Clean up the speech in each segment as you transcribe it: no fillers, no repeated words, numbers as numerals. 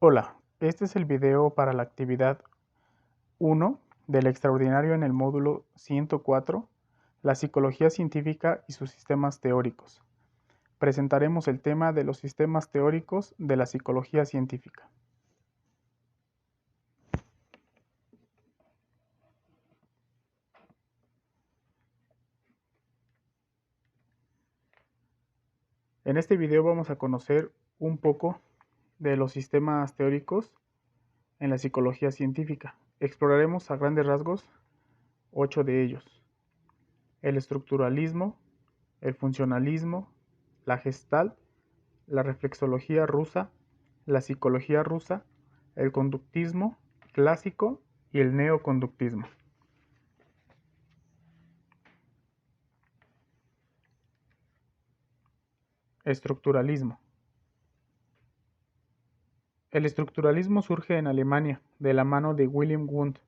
Hola, este es el video para la actividad 1 del extraordinario en el módulo 104, la psicología científica y sus sistemas teóricos. Presentaremos el tema de los sistemas teóricos de la psicología científica. En este video vamos a conocer un poco de los sistemas teóricos en la psicología científica. Exploraremos a grandes rasgos 8 de ellos: el estructuralismo, el funcionalismo, la Gestalt, la reflexología rusa, la psicología rusa, el conductismo clásico y el neoconductismo. Estructuralismo. El estructuralismo surge en Alemania de la mano de Wilhelm Wundt,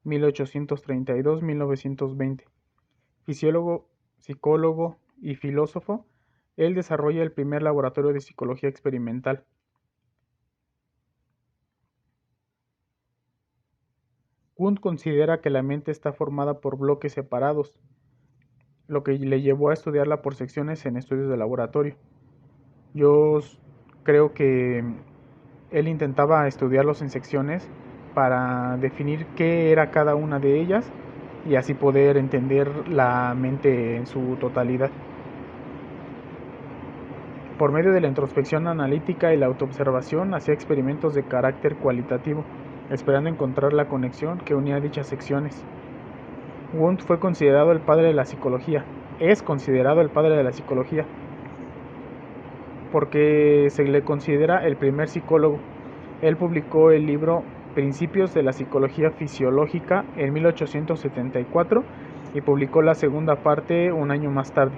1832-1920. Fisiólogo, psicólogo y filósofo, él desarrolla el primer laboratorio de psicología experimental. Wundt considera que la mente está formada por bloques separados, lo que le llevó a estudiarla por secciones en estudios de laboratorio. Yo creo que él intentaba estudiarlos en secciones para definir qué era cada una de ellas y así poder entender la mente en su totalidad. Por medio de la introspección analítica y la autoobservación hacía experimentos de carácter cualitativo, esperando encontrar la conexión que unía dichas secciones. Wundt fue considerado el padre de la psicología, es considerado el padre de la psicología, porque se le considera el primer psicólogo. Él publicó el libro Principios de la Psicología Fisiológica en 1874 y publicó la segunda parte un año más tarde.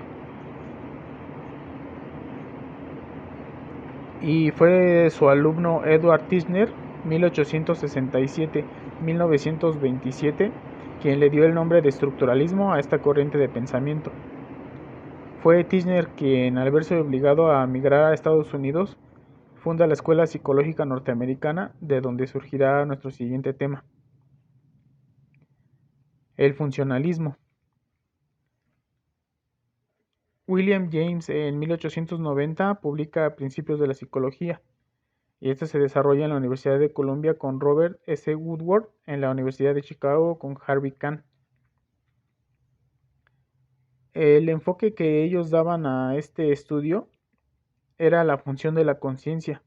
Y fue su alumno Edward Tishner, 1867-1927, quien le dio el nombre de estructuralismo a esta corriente de pensamiento. Fue Tishner quien, al verse obligado a migrar a Estados Unidos, funda la Escuela Psicológica Norteamericana, de donde surgirá nuestro siguiente tema: el funcionalismo. William James en 1890 publica Principios de la Psicología, y este se desarrolla en la Universidad de Columbia con Robert S. Woodward, en la Universidad de Chicago con Harvey Kahn. El enfoque que ellos daban a este estudio era la función de la conciencia,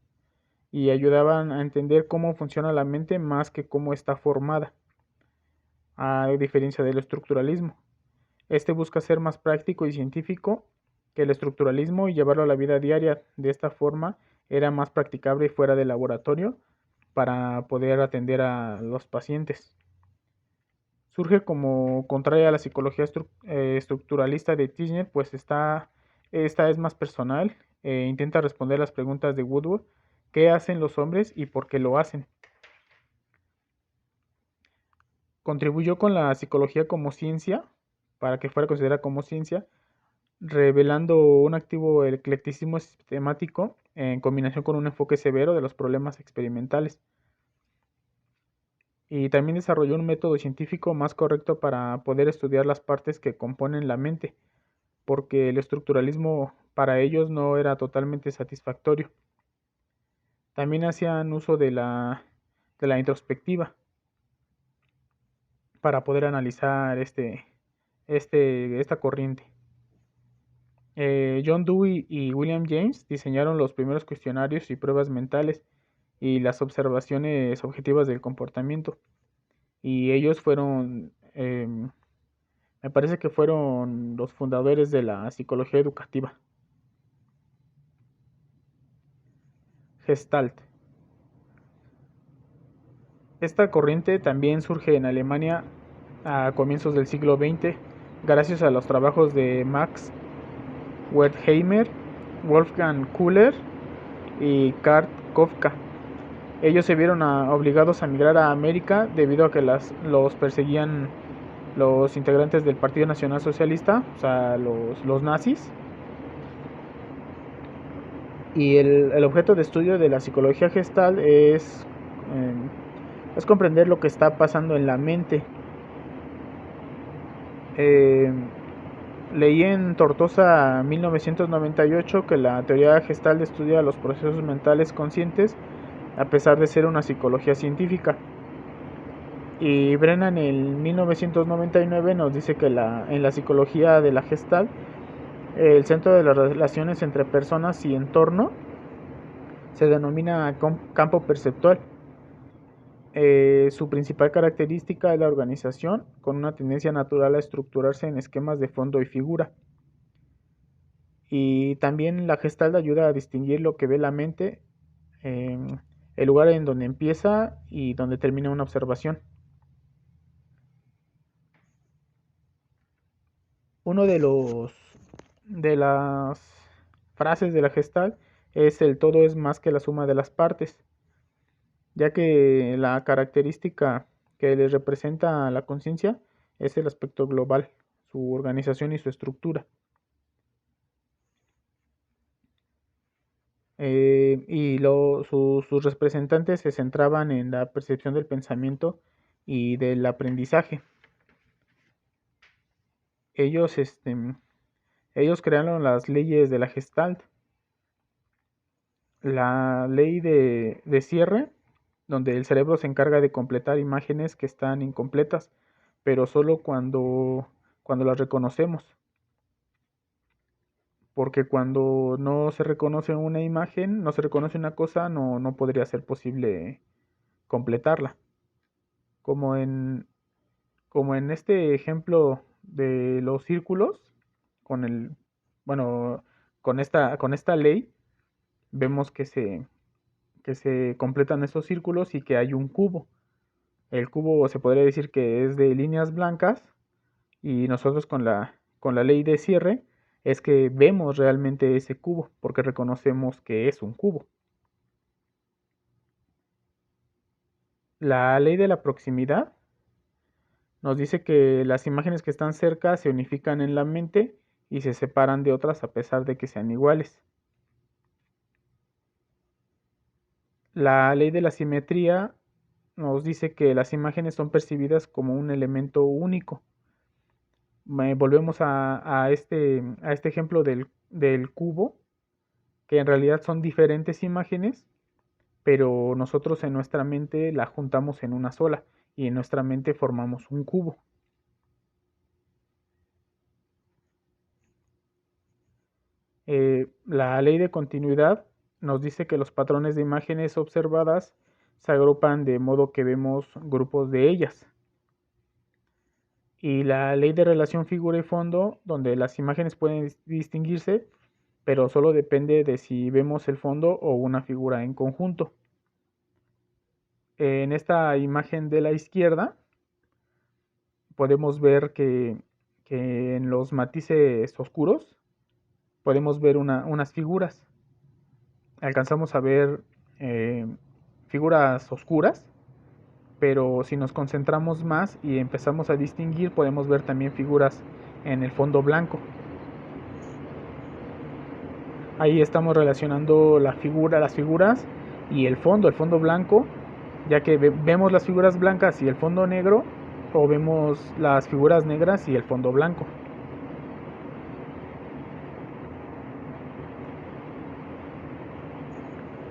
y ayudaban a entender cómo funciona la mente más que cómo está formada, a diferencia del estructuralismo. Este busca ser más práctico y científico que el estructuralismo y llevarlo a la vida diaria. De esta forma era más practicable fuera del laboratorio para poder atender a los pacientes. Surge como contraria a la psicología estructuralista de Tishner, pues esta es más personal, intenta responder las preguntas de Woodward: ¿qué hacen los hombres y por qué lo hacen? Contribuyó con la psicología como ciencia, para que fuera considerada como ciencia, revelando un activo eclecticismo sistemático en combinación con un enfoque severo de los problemas experimentales. Y también desarrolló un método científico más correcto para poder estudiar las partes que componen la mente, porque el estructuralismo para ellos no era totalmente satisfactorio. También hacían uso de la introspectiva para poder analizar esta corriente. John Dewey y William James diseñaron los primeros cuestionarios y pruebas mentales y las observaciones objetivas del comportamiento. Y ellos fueron, me parece que fueron los fundadores de la psicología educativa. Gestalt. Esta corriente también surge en Alemania a comienzos del siglo XX, gracias a los trabajos de Max Wertheimer, Wolfgang Köhler y Karl Kofka. Ellos se vieron obligados a migrar a América debido a que los perseguían los integrantes del Partido Nacional Socialista, o sea, los nazis. Y el objeto de estudio de la psicología gestal es comprender lo que está pasando en la mente. Eh, Leí en Tortosa 1998 que la teoría gestal estudia los procesos mentales conscientes a pesar de ser una psicología científica. Y Brennan en 1999 nos dice que en la psicología de la gestal, el centro de las relaciones entre personas y entorno se denomina campo perceptual. Su principal característica es la organización, con una tendencia natural a estructurarse en esquemas de fondo y figura. Y también la Gestalt ayuda a distinguir lo que ve la mente, eh, el lugar en donde empieza y donde termina una observación. Uno de las frases de la Gestalt es: el todo es más que la suma de las partes, ya que la característica que le representa a la conciencia es el aspecto global, su organización y su estructura. Sus representantes se centraban en la percepción del pensamiento y del aprendizaje. Ellos, ellos crearon las leyes de la Gestalt. La ley de cierre, donde el cerebro se encarga de completar imágenes que están incompletas, pero solo cuando las reconocemos. Porque cuando no se reconoce una imagen, no se reconoce una cosa, no podría ser posible completarla. Como en, como en este ejemplo de los círculos, con el, bueno, con esta ley, vemos que se completan esos círculos y que hay un cubo. El cubo se podría decir que es de líneas blancas, y nosotros con la ley de cierre es que vemos realmente ese cubo porque reconocemos que es un cubo. La ley de la proximidad nos dice que las imágenes que están cerca se unifican en la mente y se separan de otras a pesar de que sean iguales. La ley de la simetría nos dice que las imágenes son percibidas como un elemento único. Volvemos a este ejemplo del cubo, que en realidad son diferentes imágenes, pero nosotros en nuestra mente la juntamos en una sola y en nuestra mente formamos un cubo. La ley de continuidad nos dice que los patrones de imágenes observadas se agrupan de modo que vemos grupos de ellas. Y la ley de relación figura y fondo, donde las imágenes pueden distinguirse, pero solo depende de si vemos el fondo o una figura en conjunto. En esta imagen de la izquierda podemos ver que en los matices oscuros podemos ver unas figuras. Alcanzamos a ver eh, figuras oscuras, pero si nos concentramos más y empezamos a distinguir, podemos ver también figuras en el fondo blanco. Ahí estamos relacionando las figuras y el fondo blanco, ya que vemos las figuras blancas y el fondo negro, o vemos las figuras negras y el fondo blanco.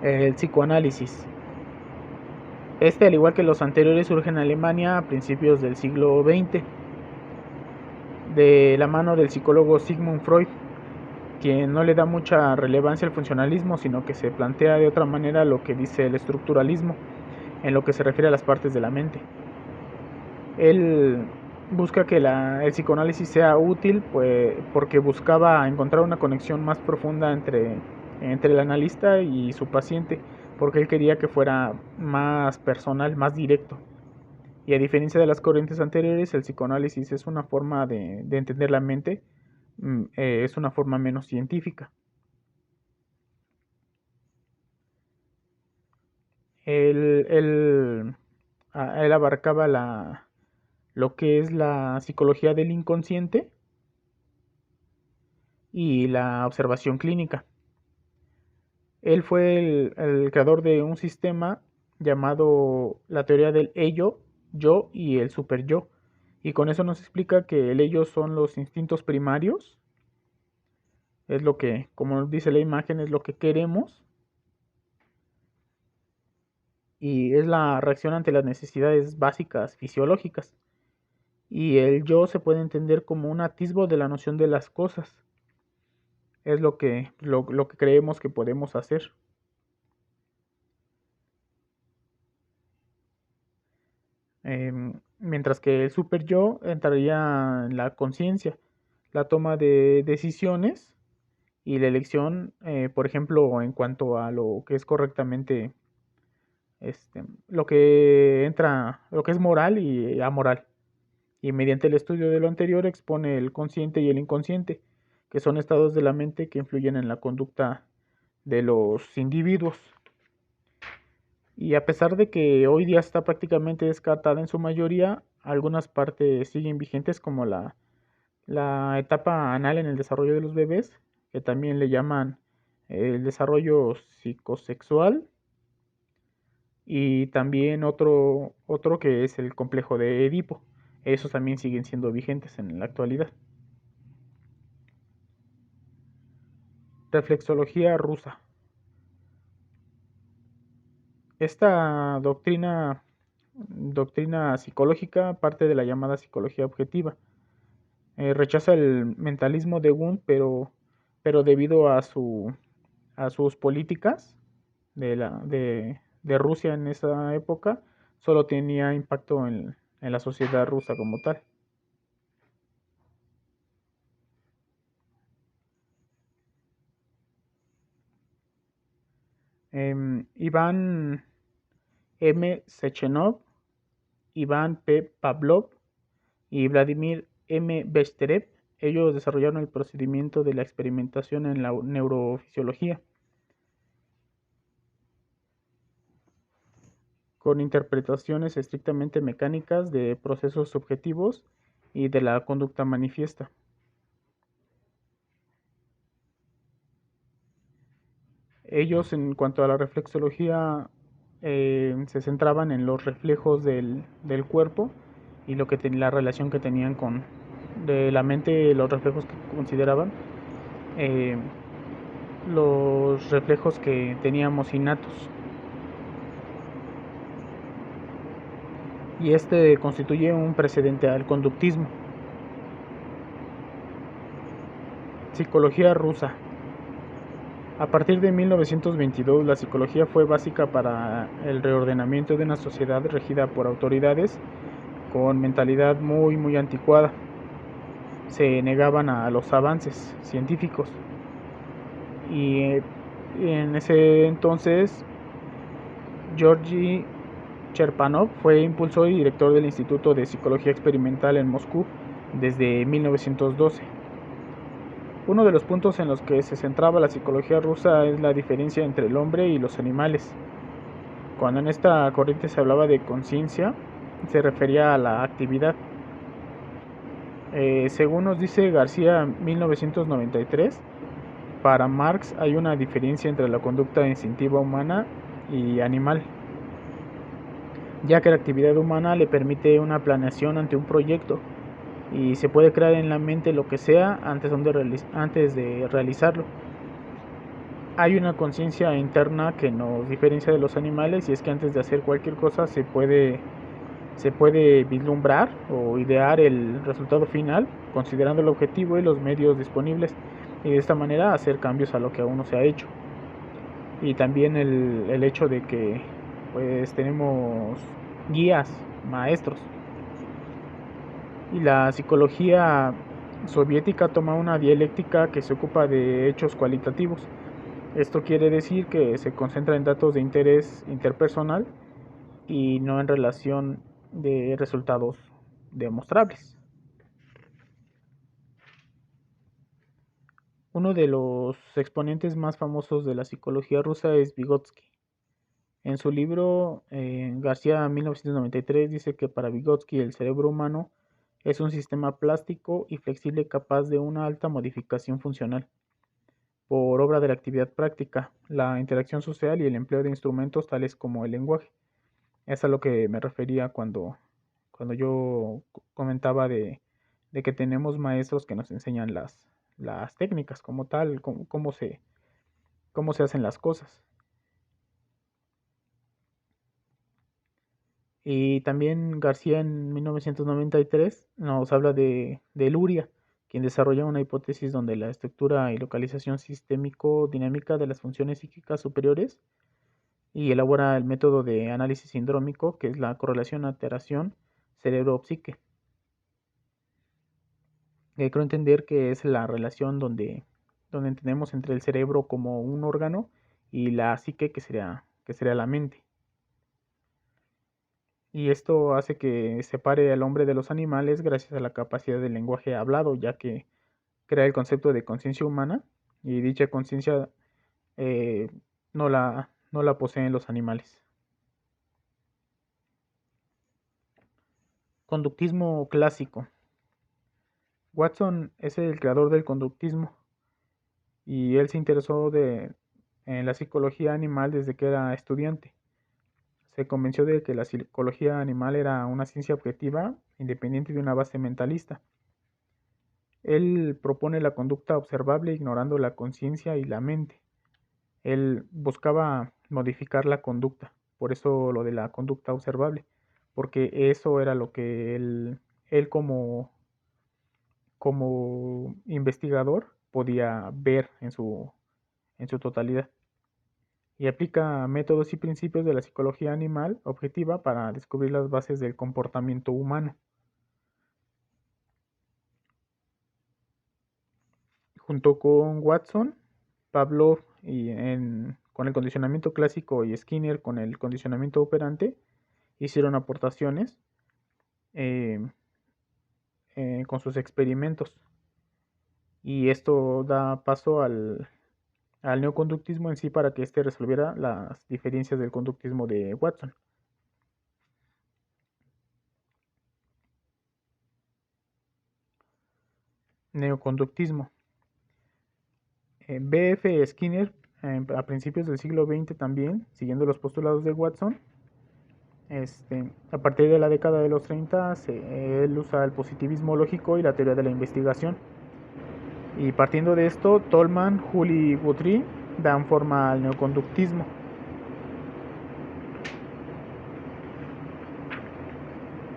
El psicoanálisis. Este, al igual que los anteriores, surge en Alemania a principios del siglo XX, de la mano del psicólogo Sigmund Freud, quien no le da mucha relevancia al funcionalismo, sino que se plantea de otra manera lo que dice el estructuralismo, en lo que se refiere a las partes de la mente. Él busca que el psicoanálisis sea útil, pues, porque buscaba encontrar una conexión más profunda entre el analista y su paciente, porque él quería que fuera más personal, más directo. Y a diferencia de las corrientes anteriores, el psicoanálisis es una forma de entender la mente, es una forma menos científica. Él, él, Él abarcaba lo que es la psicología del inconsciente y la observación clínica. Él fue el creador de un sistema llamado la teoría del ello, yo y el super yo. Y con eso nos explica que el ello son los instintos primarios, es lo que, como dice la imagen, es lo que queremos y es la reacción ante las necesidades básicas fisiológicas. Y el yo se puede entender como un atisbo de la noción de las cosas. Es lo que creemos que podemos hacer. Mientras que el super yo entraría en la conciencia, la toma de decisiones y la elección, por ejemplo, en cuanto a lo que es correctamente, lo que es moral y amoral. Y mediante el estudio de lo anterior expone el consciente y el inconsciente, que son estados de la mente que influyen en la conducta de los individuos. Y a pesar de que hoy día está prácticamente descartada en su mayoría, algunas partes siguen vigentes como la etapa anal en el desarrollo de los bebés, que también le llaman el desarrollo psicosexual, y también otro que es el complejo de Edipo. Esos también siguen siendo vigentes en la actualidad. Reflexología rusa. Esta doctrina psicológica parte de la llamada psicología objetiva. Rechaza el mentalismo de Wundt, pero debido a sus políticas de Rusia en esa época, solo tenía impacto en la sociedad rusa como tal. Iván M. Sechenov, Iván P. Pavlov y Vladimir M. Besterev, ellos desarrollaron el procedimiento de la experimentación en la neurofisiología, con interpretaciones estrictamente mecánicas de procesos subjetivos y de la conducta manifiesta. Ellos, en cuanto a la reflexología, se centraban en los reflejos del cuerpo y la relación que tenían con de la mente, los reflejos que consideraban eh, los reflejos que teníamos innatos. Y este constituye un precedente al conductismo. Psicología rusa. A partir de 1922, la psicología fue básica para el reordenamiento de una sociedad regida por autoridades con mentalidad muy anticuada. Se negaban a los avances científicos. Y en ese entonces, Georgi Cherpanov fue impulsor y director del Instituto de Psicología Experimental en Moscú desde 1912. Uno de los puntos en los que se centraba la psicología rusa es la diferencia entre el hombre y los animales. Cuando en esta corriente se hablaba de conciencia, se refería a la actividad. Según nos dice García 1993, para Marx hay una diferencia entre la conducta instintiva humana y animal, ya que la actividad humana le permite una planeación ante un proyecto y se puede crear en la mente lo que sea antes de realizarlo. Hay una conciencia interna que nos diferencia de los animales, y es que antes de hacer cualquier cosa se puede vislumbrar o idear el resultado final, considerando el objetivo y los medios disponibles, y de esta manera hacer cambios a lo que aún no se ha hecho. Y también el hecho de que pues tenemos guías, maestros. Y la psicología soviética toma una dialéctica que se ocupa de hechos cualitativos. Esto quiere decir que se concentra en datos de interés interpersonal y no en relación de resultados demostrables. Uno de los exponentes más famosos de la psicología rusa es Vygotsky. En su libro García 1993 dice que para Vygotsky el cerebro humano es un sistema plástico y flexible capaz de una alta modificación funcional. por obra de la actividad práctica, la interacción social y el empleo de instrumentos tales como el lenguaje. Es a lo que me refería cuando yo comentaba de que tenemos maestros que nos enseñan las técnicas como tal, cómo se hacen las cosas. Y también García en 1993 nos habla de Luria, quien desarrolla una hipótesis donde la estructura y localización sistémico-dinámica de las funciones psíquicas superiores y elabora el método de análisis sindrómico, que es la correlación alteración cerebro-psique. Creo entender que es la relación donde entendemos entre el cerebro como un órgano y la psique que sería la mente. Y esto hace que separe al hombre de los animales gracias a la capacidad del lenguaje hablado, ya que crea el concepto de conciencia humana y dicha conciencia eh, no la poseen los animales. Conductismo clásico. Watson es el creador del conductismo y él se interesó en la psicología animal desde que era estudiante. Se convenció de que la psicología animal era una ciencia objetiva, independiente de una base mentalista. Él propone la conducta observable ignorando la conciencia y la mente. Él buscaba modificar la conducta, por eso lo de la conducta observable, porque eso era lo que él como investigador podía ver en su totalidad. Y aplica métodos y principios de la psicología animal objetiva para descubrir las bases del comportamiento humano. Junto con Watson, Pavlov con el condicionamiento clásico y Skinner con el condicionamiento operante, hicieron aportaciones eh, con sus experimentos. Y esto da paso al neoconductismo en sí para que éste resolviera las diferencias del conductismo de Watson. Neoconductismo. B.F. Skinner, a principios del siglo XX también, siguiendo los postulados de Watson, a partir de la década de los 30, él usa el positivismo lógico y la teoría de la investigación. Y partiendo de esto, Tolman, Hull y Guthrie dan forma al neoconductismo.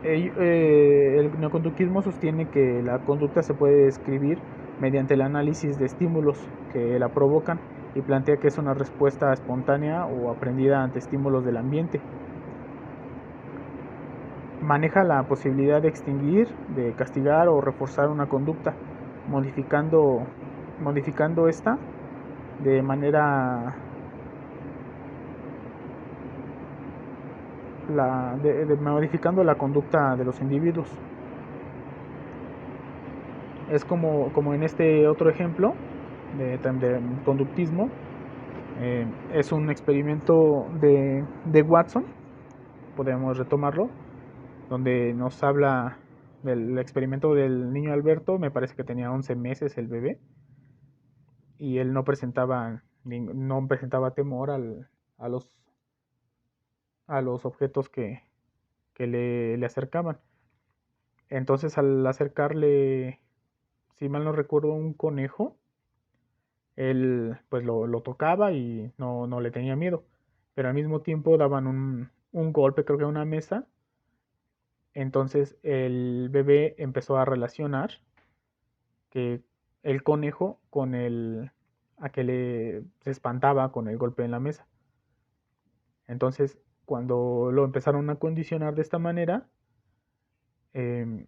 El neoconductismo sostiene que la conducta se puede describir mediante el análisis de estímulos que la provocan y plantea que es una respuesta espontánea o aprendida ante estímulos del ambiente. Maneja la posibilidad de extinguir, de castigar o reforzar una conducta, modificando, modificando esta de manera modificando la conducta de los individuos. Es como en este otro ejemplo de conductismo. Es un experimento de Watson, podemos retomarlo, donde nos habla del experimento del niño Alberto. Me parece que tenía 11 meses el bebé y él no presentaba temor a los, a los objetos que le acercaban. Entonces, al acercarle, si mal no recuerdo, un conejo, él pues lo tocaba y no le tenía miedo. Pero al mismo tiempo daban un golpe, creo que a una mesa. Entonces el bebé empezó a relacionar que el conejo con a que se espantaba con el golpe en la mesa. Entonces, cuando lo empezaron a condicionar de esta manera, em,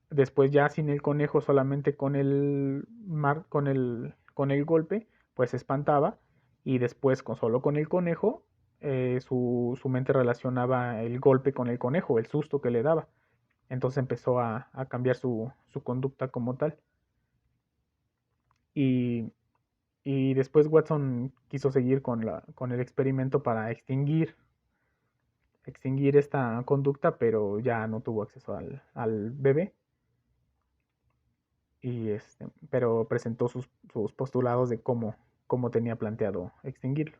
después ya sin el conejo, solamente con el golpe, pues se espantaba. Y después, solo con el conejo, su mente relacionaba el golpe con el conejo, el susto que le daba. Entonces empezó a cambiar su conducta como tal. Y, y después Watson quiso seguir con el experimento para extinguir esta conducta, pero ya no tuvo acceso al bebé. Pero presentó sus postulados de cómo tenía planteado extinguirlo.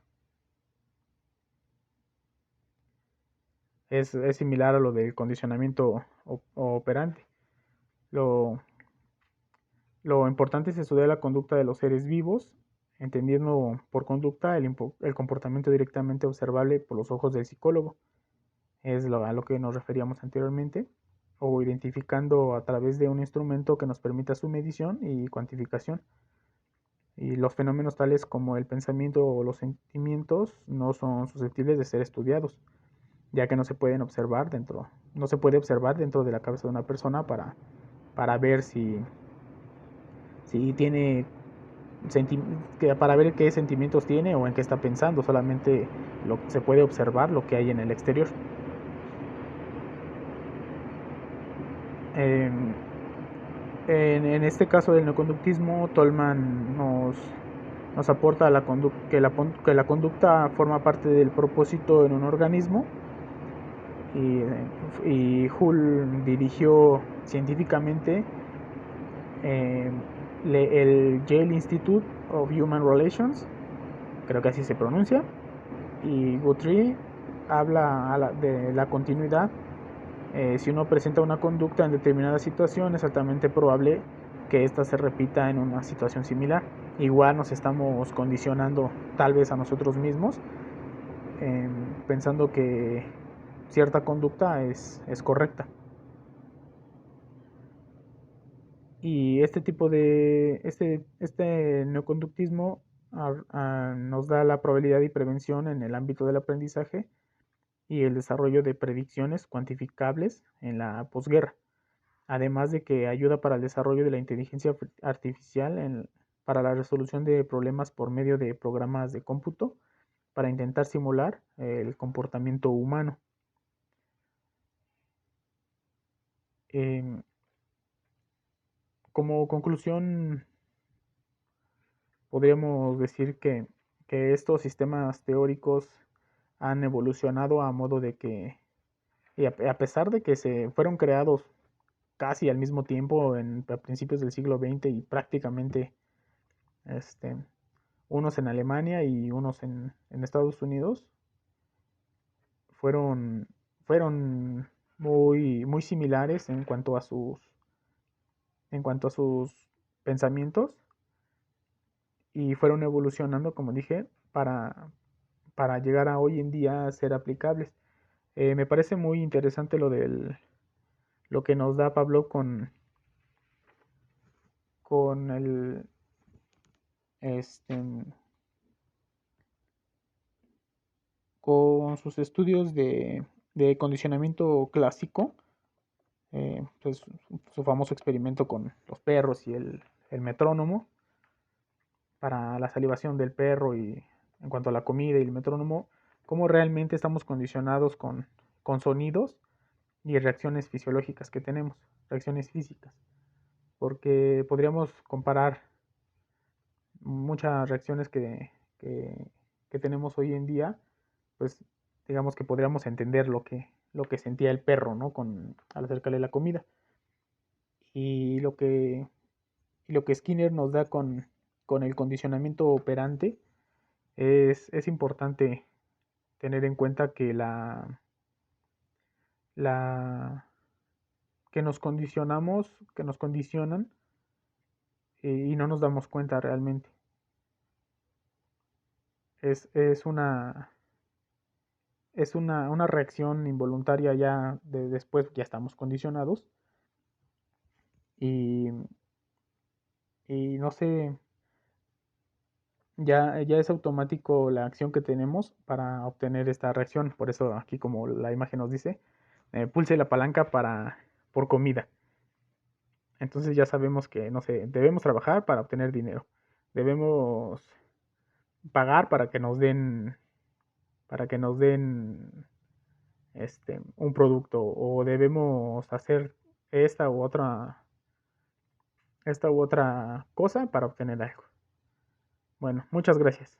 Es similar a lo del condicionamiento operante. Lo, lo importante es estudiar la conducta de los seres vivos, entendiendo por conducta el comportamiento directamente observable por los ojos del psicólogo. Es a lo que nos referíamos anteriormente, o identificando a través de un instrumento que nos permita su medición y cuantificación. Y los fenómenos tales como el pensamiento o los sentimientos no son susceptibles de ser estudiados, ya que no se puede observar dentro de la cabeza de una persona para ver si tiene para ver qué sentimientos tiene o en qué está pensando. Solamente se puede observar lo que hay en el exterior. En, en este caso del neoconductismo, Tolman nos aporta que la conducta forma parte del propósito en un organismo, y Hull dirigió científicamente eh, el Yale Institute of Human Relations, creo que así se pronuncia, y Guthrie habla de la continuidad. Si uno presenta una conducta en determinada situación, es altamente probable que ésta se repita en una situación similar. Igual nos estamos condicionando tal vez a nosotros mismos, pensando que cierta conducta es correcta. Y este neoconductismo nos da la probabilidad y prevención en el ámbito del aprendizaje y el desarrollo de predicciones cuantificables en la posguerra, además de que ayuda para el desarrollo de la inteligencia artificial para la resolución de problemas por medio de programas de cómputo para intentar simular el comportamiento humano. Em, Como conclusión, podríamos decir que estos sistemas teóricos han evolucionado a modo de que, y a pesar de que se fueron creados casi al mismo tiempo a principios del siglo XX y prácticamente este, unos en Alemania y unos en Estados Unidos, fueron, fueron muy similares en cuanto a sus pensamientos, y fueron evolucionando, como dije, para llegar a hoy en día a ser aplicables. Me parece muy interesante lo que nos da Pablo con este, con sus estudios de condicionamiento clásico, pues, su famoso experimento con los perros y el metrónomo para la salivación del perro, y en cuanto a la comida y el metrónomo, cómo realmente estamos condicionados con sonidos y reacciones fisiológicas que tenemos, reacciones físicas, porque podríamos comparar muchas reacciones que tenemos hoy en día, pues digamos que podríamos entender lo que sentía el perro, ¿no? Al acercarle la comida. Y lo que Skinner nos da con el condicionamiento operante, es importante tener en cuenta que la que nos condicionamos, que nos condicionan, y no nos damos cuenta realmente. Es una reacción involuntaria, ya después ya estamos condicionados, y, y no sé, ya es automático la acción que tenemos para obtener esta reacción. Por eso aquí, como la imagen nos dice, pulse la palanca por comida. Entonces ya sabemos que, no sé, debemos trabajar para obtener dinero. Debemos pagar para que nos den un producto, o debemos hacer esta u otra, esta u otra cosa para obtener algo. Bueno, muchas gracias.